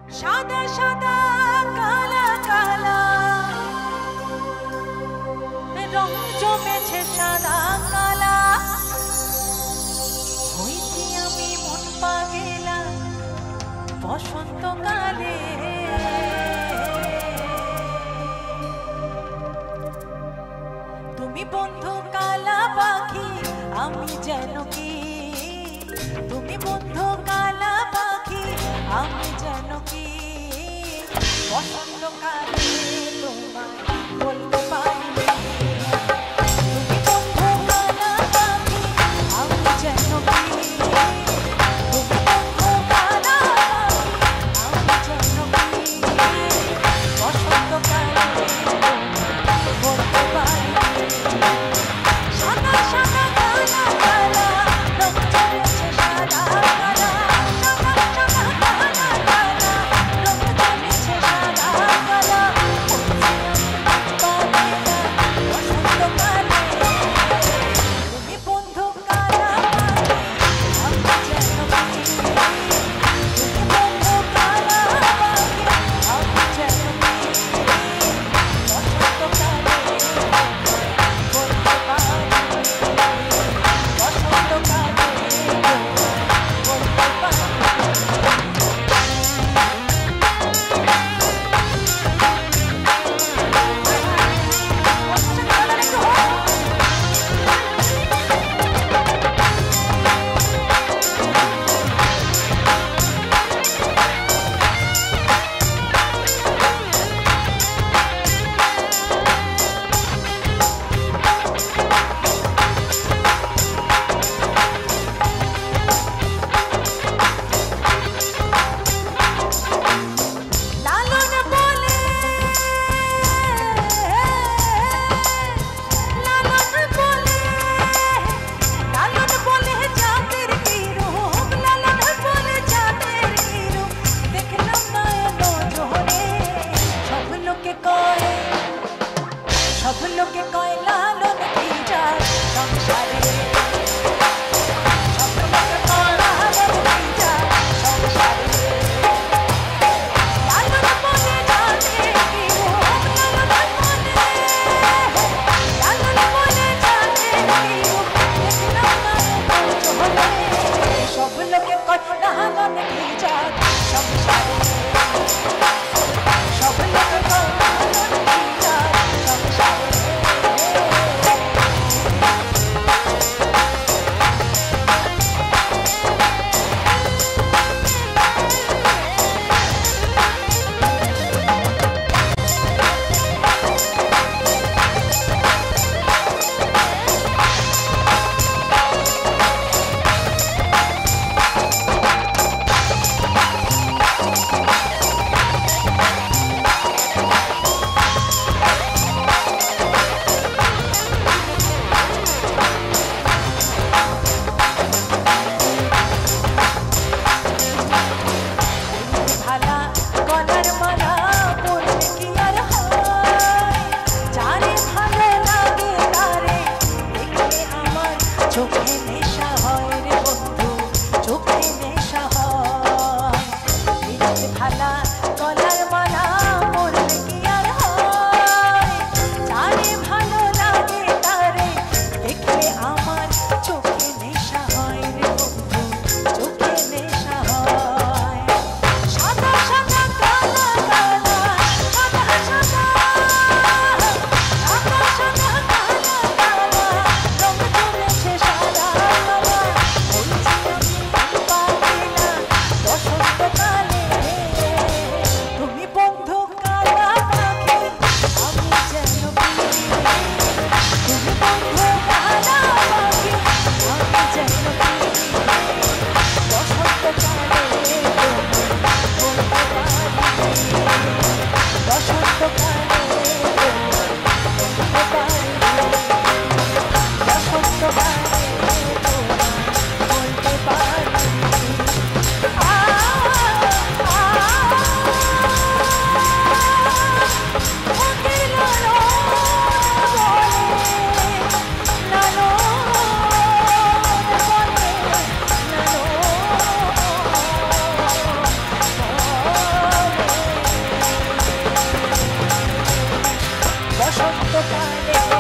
সাদা সাদা কালা কালা রং জমেছে সাদা কালা হয়েছি আমি মন পাগেলা বসন্তকালে তুমি বন্ধু কালা পাখি আমি যেন কি তুমি বন্ধু কালা পাখি আমি যেন কি বসন্তকালে তোমায় বলতে পারি তুমি বন্ধু কালা পাখি আমি যেন কি তুমি বন্ধু কালা পাখি আমি যেন কি বসন্তকালে বলতে পারি সাদা সাদা কালা কালা রং জমেছে সাদা কালা সাদা সাদা কালা কালা রং জমেছে সাদা কালা বসন্তকালে তুমি বন্ধু কালা আমি যেন কি তুমি বন্ধু কালা আমি যেন কি বসন্তকালে বলতে পারি বসন্তকালে বলতে পারি লালন বলে লালন বলে জাতের কি রূপ লালন বলে জাতের কি রূপ দেখলাম না এলো জোরে সব লোকে কয় লালন কি যায় সংসারে সব লোকে কয় লালন কি যায় সংসারে লালন বলে জাতের কি রূপ লালন বলে জাতের কি রূপ দেখলাম না এলো জোরে সব লোকে কয় লালন কি যায় সংসারে সব লোকে কয় লালন কি যায় সংসারে ভালা গলার মালা পরলে কি আর হয় যারে ভালো লাগে তারে দেখলে আমার চোখে নেশা হয় রে বন্ধু চোখে নেশা হয় ভালা গলার মালা পরলে কি আর হয় যারে ভালো লাগে তারে দেখলে আমার চোখে নেশা হয় রে বন্ধু চোখে নেশা হয় সাদা সাদা কালা কালা সাদা সাদা সাদা সাদা কালা কালা রং জমেছে সাদা কালা বলছি আমি পাগলা বসন্তকালে তুমি বন্ধু কালা পাখি আমি যেন কি তুমি বন্ধু কালা পাখি আমি যেন কি বসন্তকালে বলতে পারি বসন্তকালে বলতে পারি বসন্তকালে বলতে পারি কতটা লেগে